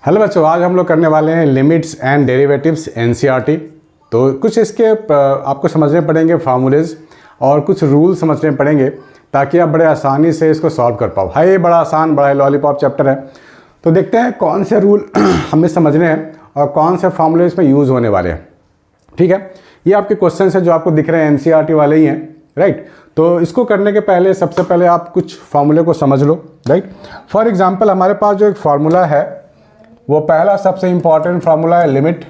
Hello बच्चों, आज हम लोग करने वाले हैं लिमिट्स एंड डेरिवेटिव्स एनसीईआरटी। तो कुछ इसके आपको समझने पड़ेंगे फार्मूलेज और कुछ रूल समझने पड़ेंगे ताकि आप बड़े आसानी से इसको सॉल्व कर पाओ। है ये बड़ा आसान, बड़ा लॉलीपॉप चैप्टर है। तो देखते हैं कौन से रूल हमें समझने हैं और कौन से फार्मूले इसमें यूज़ होने वाले हैं। ठीक है, ये आपके क्वेश्चन है जो आपको दिख रहे हैं एनसीईआरटी वाले ही हैं, राइट। तो इसको करने के पहले सबसे पहले आप कुछ फार्मूले को समझ लो, राइट। फॉर एग्जांपल हमारे पास जो एक फार्मूला है वो पहला सबसे इंपॉर्टेंट फार्मूला है limit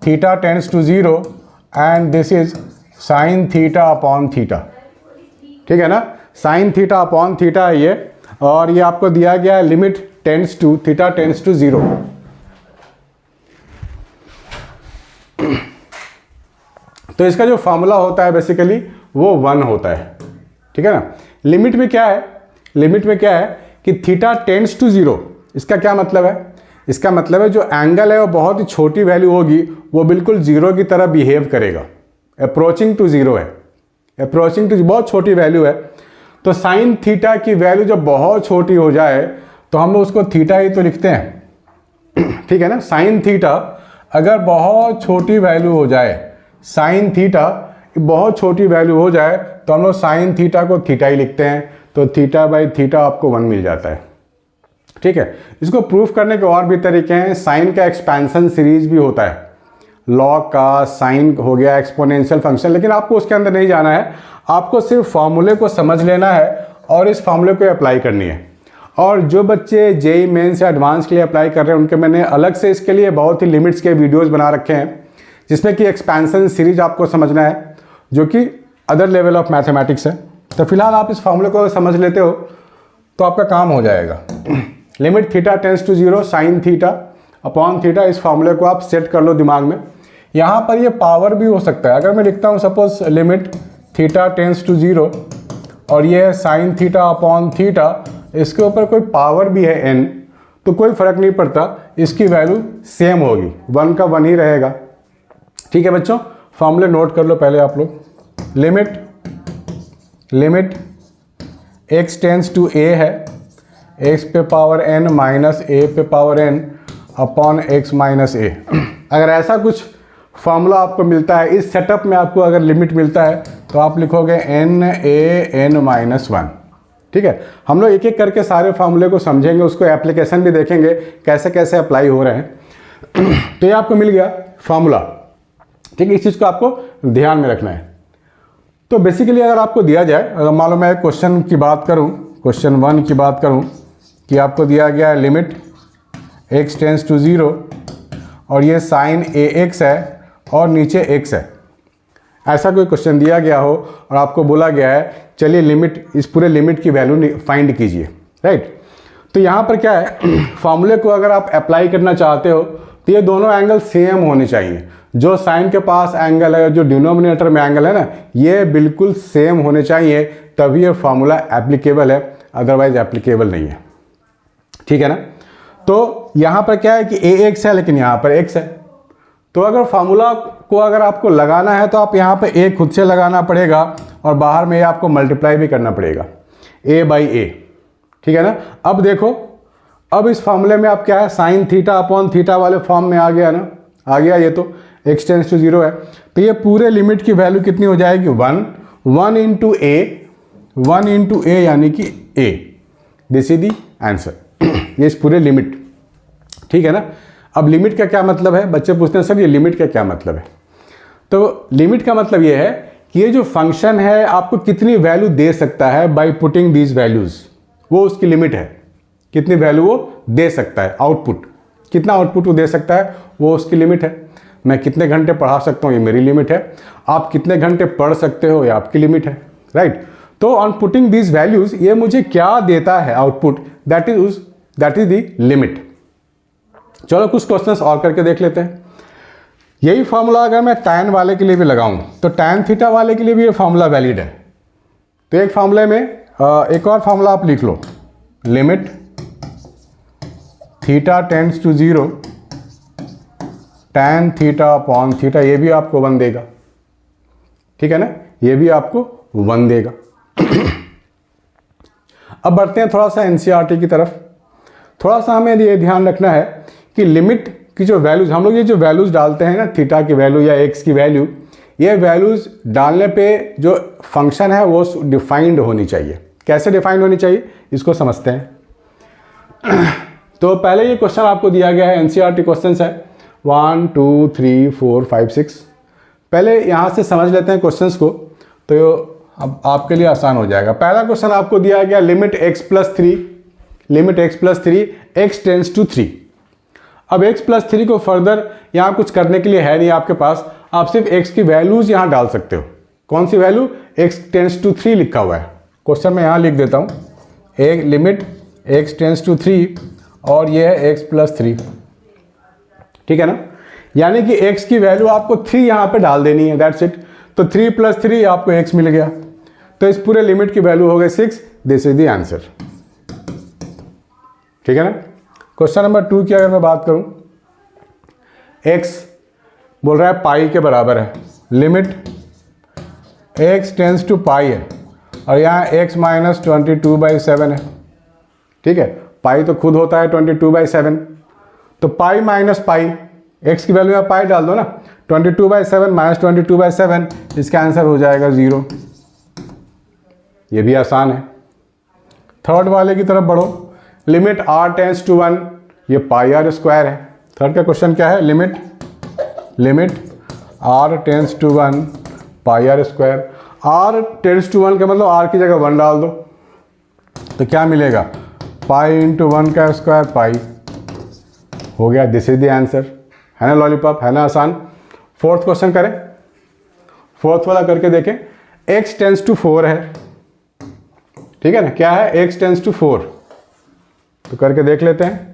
theta tends to 0 and this is sine theta upon theta. ठीक है ना, साइन थीटा अपॉन थीटा है ये, और ये आपको दिया गया है limit tends to theta tends to 0। तो इसका जो फार्मूला होता है बेसिकली वो 1 होता है। ठीक है ना। लिमिट में क्या है, लिमिट में क्या है कि थीटा टेंड्स टू 0। इसका क्या मतलब है, इसका मतलब है जो एंगल है वो बहुत ही छोटी वैल्यू होगी, वो बिल्कुल 0 की तरह बिहेव करेगा। अप्रोचिंग टू 0 है, अप्रोचिंग टू बहुत छोटी वैल्यू है। तो साइन थीटा की वैल्यू जब बहुत छोटी हो जाए तो हम लोग उसको थीटा ही तो लिखते हैं। ठीक है ना। साइन थीटा अगर बहुत छोटी वैल्यू हो जाए, साइन थीटा बहुत छोटी वैल्यू हो जाए तो हम लोग साइन थीटा को थीटा ही लिखते हैं। तो थीटा बाई थीटा आपको 1 मिल जाता है। ठीक है। इसको प्रूफ करने के और भी तरीके हैं। साइन का एक्सपेंशन सीरीज भी होता है, लॉग का साइन हो गया एक्सपोनेंशियल फंक्शन, लेकिन आपको उसके अंदर नहीं जाना है। आपको सिर्फ फार्मूले को समझ लेना है और इस फार्मूले को अप्लाई करनी है। और जो बच्चे जेईई मेंस या एडवांस के लिए अप्लाई कर रहे हैं उनके मैंने अलग से इसके लिए बहुत ही लिमिट्स के वीडियोज़ बना रखे हैं जिसमें कि एक्सपेंशन सीरीज आपको समझना है जो कि अदर लेवल ऑफ मैथमेटिक्स है। तो फिलहाल आप इस फार्मूले को समझ लेते हो तो आपका काम हो जाएगा। Limit theta tends to 0 sine theta upon theta, इस फार्मूले को आप सेट कर लो दिमाग में। यहाँ पर ये पावर भी हो सकता है। अगर मैं लिखता हूँ suppose limit theta tends to 0 और ये है साइन थीटा अपॉन थीटा, इसके ऊपर कोई पावर भी है n, तो कोई फर्क नहीं पड़ता, इसकी वैल्यू सेम होगी, 1 का 1 ही रहेगा। ठीक है बच्चों, फार्मूले नोट कर लो पहले आप लोग। Limit x tends to a है, x पे पावर n माइनस a पे power n upon x minus a। अगर ऐसा कुछ फार्मूला आपको मिलता है, इस सेटअप में आपको अगर लिमिट मिलता है तो आप लिखोगे n माइनस 1। ठीक है। हम लोग एक एक करके सारे फार्मूले को समझेंगे, उसको एप्लीकेशन भी देखेंगे कैसे कैसे अप्लाई हो रहे हैं। तो ये आपको मिल गया फार्मूला। ठीक है, इस चीज़ को आपको ध्यान में रखना है। तो बेसिकली अगर आपको दिया जाए, अगर मान लो मैं क्वेश्चन की बात करूं, क्वेश्चन 1 की बात करूं कि आपको दिया गया है लिमिट x टेंड्स टू 0 और ये साइन ax है और नीचे x है, ऐसा कोई क्वेश्चन दिया गया हो और आपको बोला गया है चलिए लिमिट, इस पूरे लिमिट की वैल्यू फाइंड कीजिए, राइट। तो यहाँ पर क्या है, फार्मूले को अगर आप अप्लाई करना चाहते हो तो ये दोनों एंगल सेम होने चाहिए। जो साइन के पास एंगल है, जो डिनोमिनेटर में एंगल है ना, ये बिल्कुल सेम होने चाहिए, तभी ये फार्मूला एप्लीकेबल है, अदरवाइज एप्लीकेबल नहीं है। ठीक है ना। तो यहाँ पर क्या है कि ax है लेकिन यहाँ पर x है। तो अगर फार्मूला को अगर आपको लगाना है तो आप यहाँ पे a खुद से लगाना पड़ेगा और बाहर में आपको मल्टीप्लाई भी करना पड़ेगा a बाई a। ठीक है ना। अब देखो, अब इस फार्मूले में आप क्या है, साइन थीटा अपॉन थीटा वाले फॉर्म में आ गया ना, आ गया। ये तो x टेंड्स टू 0 है, तो ये पूरे लिमिट की वैल्यू कितनी हो जाएगी, 1 इंटू a, 1 इंटू a यानी कि a, this is the answer. ये इस पूरे लिमिट। ठीक है ना। अब लिमिट का क्या मतलब है, बच्चे पूछते हैं सर ये लिमिट का क्या मतलब है। तो लिमिट का मतलब ये है कि ये जो फंक्शन है आपको कितनी वैल्यू दे सकता है बाय पुटिंग दीज वैल्यूज, वो उसकी लिमिट है। कितनी वैल्यू वो दे सकता है, आउटपुट, कितना आउटपुट वो दे सकता है, वो उसकी लिमिट है। मैं कितने घंटे पढ़ा सकता हूँ, ये मेरी लिमिट है। आप कितने घंटे पढ़ सकते हो, ये आपकी लिमिट है, राइट। तो ऑन पुटिंग दीज वैल्यूज ये मुझे क्या देता है output, that is the limit. चलो कुछ क्वेश्चंस और करके देख लेते हैं। यही फार्मूला अगर मैं tan वाले के लिए भी लगाऊं तो tan थीटा वाले के लिए भी ये फार्मूला वैलिड है। तो एक फार्मूले में एक और फार्मूला आप लिख लो, limit theta tends to 0 tan theta upon theta, ये भी आपको 1 देगा। ठीक है ना, ये भी आपको 1 देगा। अब बढ़ते हैं थोड़ा सा एनसीईआरटी की तरफ। थोड़ा सा हमें ये ध्यान रखना है कि लिमिट की जो वैल्यूज़, हम लोग ये जो वैल्यूज़ डालते हैं ना, थीटा की वैल्यू या एक्स की वैल्यू, ये वैल्यूज़ डालने पे जो फंक्शन है वो डिफाइंड होनी चाहिए। कैसे डिफाइंड होनी चाहिए इसको समझते हैं। तो पहले ये क्वेश्चन आपको दिया गया है, एनसीईआरटी क्वेश्चंस है 1 2 3 4 5 6। पहले यहाँ से समझ लेते हैं क्वेश्चंस को, तो अब आपके लिए आसान हो जाएगा। पहला क्वेश्चन आपको दिया गया limit x plus 3, limit x plus 3 x tends to 3। अब x प्लस 3 को फर्दर यहाँ कुछ करने के लिए है नहीं आपके पास, आप सिर्फ x की वैल्यूज़ यहाँ डाल सकते हो। कौन सी वैल्यू? x टेंस टू 3 लिखा हुआ है। क्वेश्चन में यहाँ लिख देता हूँ, एक लिमिट x टेंस टू 3 और ये है x प्लस 3, ठीक है ना। यानी कि x की वैल्यू आपको 3 यहाँ पे डाल देनी है, दैट्स इट। तो 3 प्लस 3 आपको x मिल गया, तो इस पूरे लिमिट की वैल्यू हो गई 6। दिस इज द आंसर, ठीक है ना। क्वेश्चन नंबर 2 की अगर मैं बात करूं, x बोल रहा है पाई के बराबर है, लिमिट x टेंस टू पाई है और यहाँ x माइनस 22/7 है, ठीक है। पाई तो खुद होता है 22/7, तो पाई माइनस पाई, x की वैल्यू में पाई डाल दो ना, 22/7 माइनस 22/7, इसका आंसर हो जाएगा 0। ये भी आसान है। थर्ड वाले की तरफ बढ़ो, लिमिट r टेंस टू 1, ये पाई आर स्क्वायर है। थर्ड का क्वेश्चन क्या है? Limit r tends to 1 pi R square. r tends to 1 का मतलब r की जगह 1 डाल दो, तो क्या मिलेगा? पाई इंटू 1 का स्क्वायर पाई, हो गया। दिस इज द आंसर, है ना लॉलीपॉप, है ना आसान। फोर्थ क्वेश्चन करें, फोर्थ वाला करके देखें। x टेंस टू 4 है, ठीक है ना। क्या है? x टेंस टू 4, तो करके देख लेते हैं।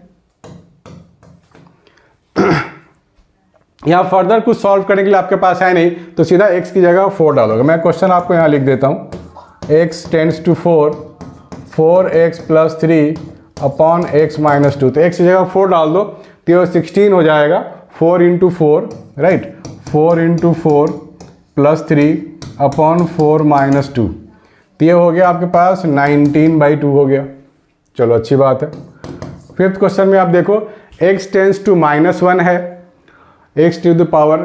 यहाँ फर्दर कुछ सॉल्व करने के लिए आपके पास है नहीं, तो सीधा x की जगह 4 डालोगे। मैं क्वेश्चन आपको यहाँ लिख देता हूँ, x tends to 4, 4x plus 3 upon x minus 2। तो x की जगह 4 डाल दो, तो 16 हो जाएगा। 4 into 4, right, 4 into 4 plus 3 upon 4 minus 2, तो ये हो गया आपके पास 19/2 हो गया। चलो अच्छी बात है। फिफ्थ क्वेश्चन में आप देखो, x टेंस टू -1 है, x to the power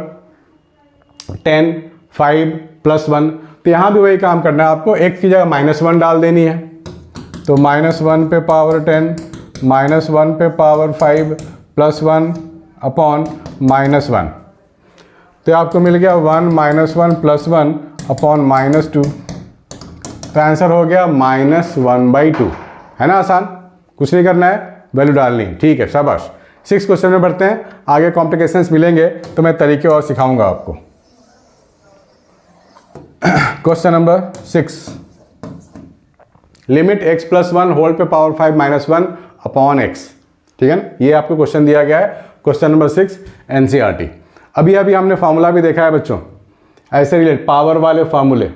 10 5 plus 1, तो यहाँ भी वही काम करना है आपको, x की जगह -1 डाल देनी है। तो -1 पे पावर 10 -1 पे पावर 5 प्लस 1 अपॉन -1, तो आपको मिल गया 1 -1 प्लस 1 अपॉन -2, तो आंसर हो गया -1/2, है ना आसान। कुछ नहीं करना है, वैल्यू डालनी, ठीक है, शाबाश। 6 क्वेश्चन में बढ़ते हैं। आगे कॉम्प्लिकेशंस मिलेंगे तो मैं तरीके और सिखाऊंगा आपको। Question number 6, limit x plus 1 whole पे पावर 5 माइनस 1 अपॉन x, ठीक है ना। ये आपको क्वेश्चन दिया गया है, क्वेश्चन नंबर 6 एनसीईआरटी। अभी हमने फार्मूला भी देखा है बच्चों, ऐसे रिलेट पावर वाले फार्मूले,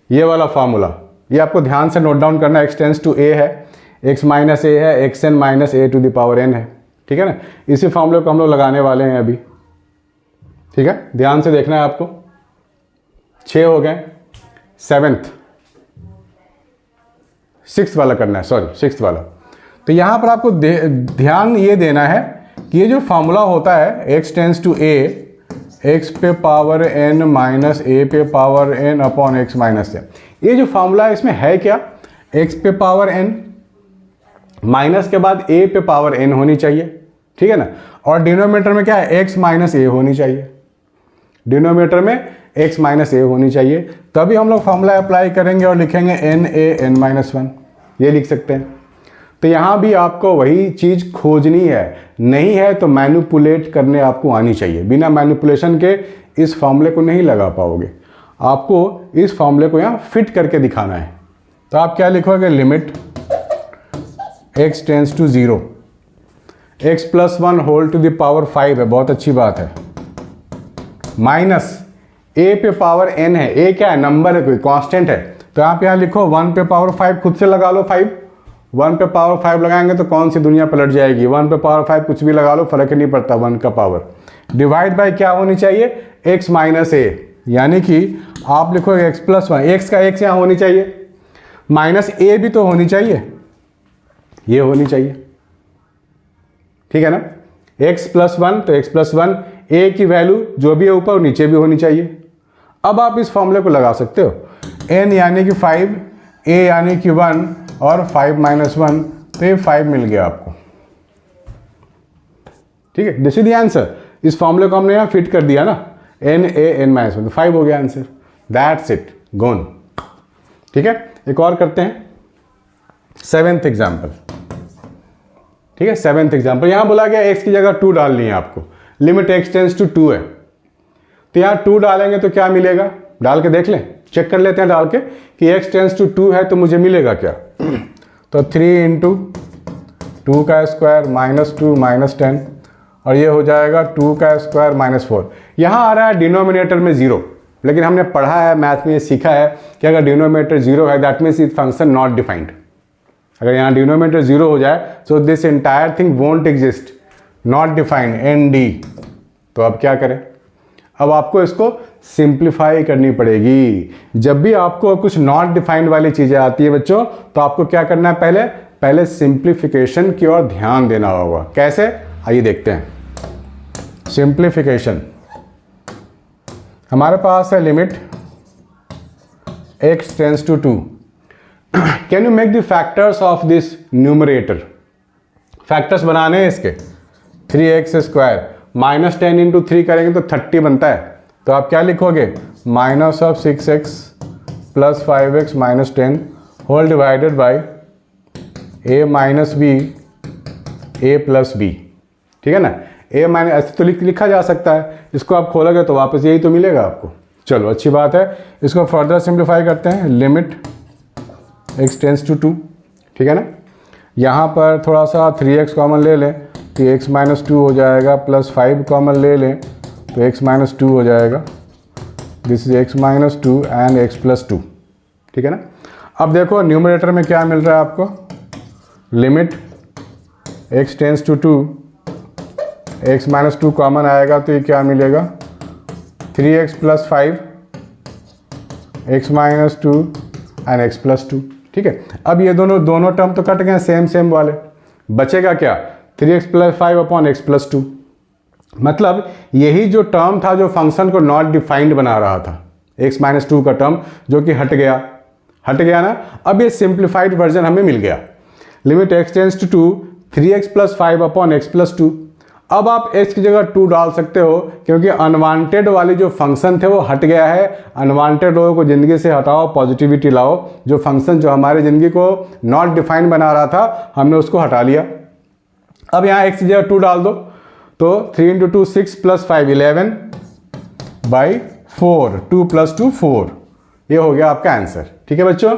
ये वाला फार्मूला, ये आपको ध्यान से नोट डाउन करना। x टेंस टू a है, x माइनस a है, xn minus a to the power n है, ठीक है ना। इसी फार्मूले को हम लोग लगाने वाले हैं अभी, ठीक है, ध्यान से देखना है आपको। 6 हो गए, 7th 6th वाला करना है, सॉरी 6th वाला। तो यहाँ पर आपको ध्यान ये देना है कि ये जो फार्मूला होता है x tends to a, x पे पावर n माइनस a पे power n upon x minus a, ये जो फार्मूला है इसमें है क्या? x पे पावर n माइनस के बाद a पे पावर n होनी चाहिए, ठीक है ना। और डिनोमिनेटर में क्या है? x माइनस a होनी चाहिए, डिनोमिनेटर में x माइनस a होनी चाहिए, तभी हम लोग फार्मूला अप्लाई करेंगे और लिखेंगे n माइनस 1, ये लिख सकते हैं। तो यहाँ भी आपको वही चीज़ खोजनी है, नहीं है तो मैनिपुलेट करने आपको आनी चाहिए। बिना मैनिपुलेशन के इस फार्मूले को नहीं लगा पाओगे, आपको इस फार्मूले को यहाँ फिट करके दिखाना है। तो आप क्या लिखोगे? Limit x tends to 0, x plus 1 whole to the power 5 है, बहुत अच्छी बात है, माइनस a पे पावर n है, a क्या है? नंबर है, कोई कांस्टेंट है, तो आप यहाँ लिखो 1 पे पावर 5, खुद से लगा लो 5, 1 पे पावर 5 लगाएंगे तो कौन सी दुनिया पलट जाएगी। 1 पे पावर 5 कुछ भी लगा लो, फर्क ही नहीं पड़ता, 1 का पावर डिवाइड बाय क्या होनी चाहिए? x माइनस a, यानी कि आप लिखोगे x प्लस 1, x का x यहाँ होनी चाहिए, माइनस a भी तो होनी चाहिए, ये होनी चाहिए, ठीक है ना। x प्लस 1 तो x प्लस 1, a की वैल्यू जो भी है ऊपर नीचे भी होनी चाहिए। अब आप इस फॉर्मूले को लगा सकते हो, n यानी कि 5, a यानी कि 1 और 5 माइनस 1, तो ये 5 मिल गया आपको। ठीक है, दिस इज द आंसर। इस फॉर्मूले को हमने यहाँ फिट कर दिया ना, n a n माइनस 1, 5 हो गया आंसर। दैट्स इट, गोन। ठीक है, एक और करते हैं, 7th एग्जाम्पल। ठीक है, 7th एग्जाम्पल, यहाँ बोला गया x की जगह 2 डालनी है आपको, लिमिट x टेंस टू 2 है, तो यहाँ 2 डालेंगे तो क्या मिलेगा, डाल के देख लें, चेक कर लेते हैं डाल के कि x टेंस टू 2 है तो मुझे मिलेगा क्या। तो 3 इंटू 2 का स्क्वायर माइनस 2 माइनस 10, और ये हो जाएगा 2 का स्क्वायर माइनस 4। यहाँ आ रहा है डिनोमिनेटर में 0, लेकिन हमने पढ़ा है मैथ में, सीखा है कि अगर डिनोमिनेटर 0 है that means it function not defined. अगर यहाँ डिनोमिनेटर 0 हो जाए so this entire thing won't exist, not defined, ND। तो अब क्या करें, अब आपको इसको सिंप्लीफाई करनी पड़ेगी। जब भी आपको कुछ नॉट डिफाइंड वाली चीज़ें आती है बच्चों, तो आपको क्या करना है, पहले सिंप्लीफिकेशन की ओर ध्यान देना होगा। कैसे, आइए देखते हैं। सिंप्लीफिकेशन, हमारे पास है limit x tends to 2। Can you make the factors of this numerator, factors बनाने हैं इसके। 3x स्क्वायर माइनस 10 इंटू 3 करेंगे तो 30 बनता है, तो आप क्या लिखोगे, minus of 6x plus 5x minus 10 whole divided by a minus B a plus B. ठीक है ना, a माइनस ऐसे तो लिखा जा सकता है, इसको आप खोलोगे तो वापस यही तो मिलेगा आपको। चलो अच्छी बात है, इसको फर्दर सिंप्लीफाई करते हैं, लिमिट x टेंस टू 2। ठीक है ना, यहाँ पर थोड़ा सा 3x कॉमन ले लें तो x माइनस 2 हो जाएगा, प्लस 5 कॉमन ले लें तो x माइनस 2 हो जाएगा, this is x minus 2 and x plus 2। ठीक है ना, अब देखो न्यूमरेटर में क्या मिल रहा है आपको, limit x tends to 2, x minus 2 common आएगा तो ये क्या मिलेगा, 3x plus 5, x minus 2 and x plus 2। ठीक है, अब ये दोनों टर्म तो कट गए सेम वाले, बचेगा क्या, 3x plus 5 upon x plus 2। मतलब यही जो टर्म था जो फंक्शन को नॉट डिफाइंड बना रहा था, x माइनस 2 का टर्म, जो कि हट गया ना। अब ये सिंप्लीफाइड वर्जन हमें मिल गया, limit x tends to 2, 3x plus 5 upon x plus 2। अब आप x की जगह 2 डाल सकते हो, क्योंकि अनवांटेड वाली जो फंक्शन थे वो हट गया है। अनवांटेड लोगों को ज़िंदगी से हटाओ, पॉजिटिविटी लाओ। जो फंक्शन जो हमारे ज़िंदगी को नॉट डिफाइंड बना रहा था, हमने उसको हटा लिया। अब यहाँ x की जगह 2 डाल दो, तो 3 इंटू 2 6 प्लस 5 11 बाई 4, 2 प्लस 2 4, ये हो गया आपका आंसर। ठीक है बच्चों,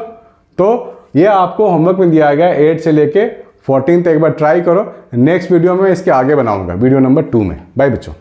तो ये आपको होमवर्क में दिया गया 8 से लेके 14 तक, एक बार ट्राई करो। नेक्स्ट वीडियो में इसके आगे बनाऊंगा, वीडियो नंबर 2 में। बाय बच्चों।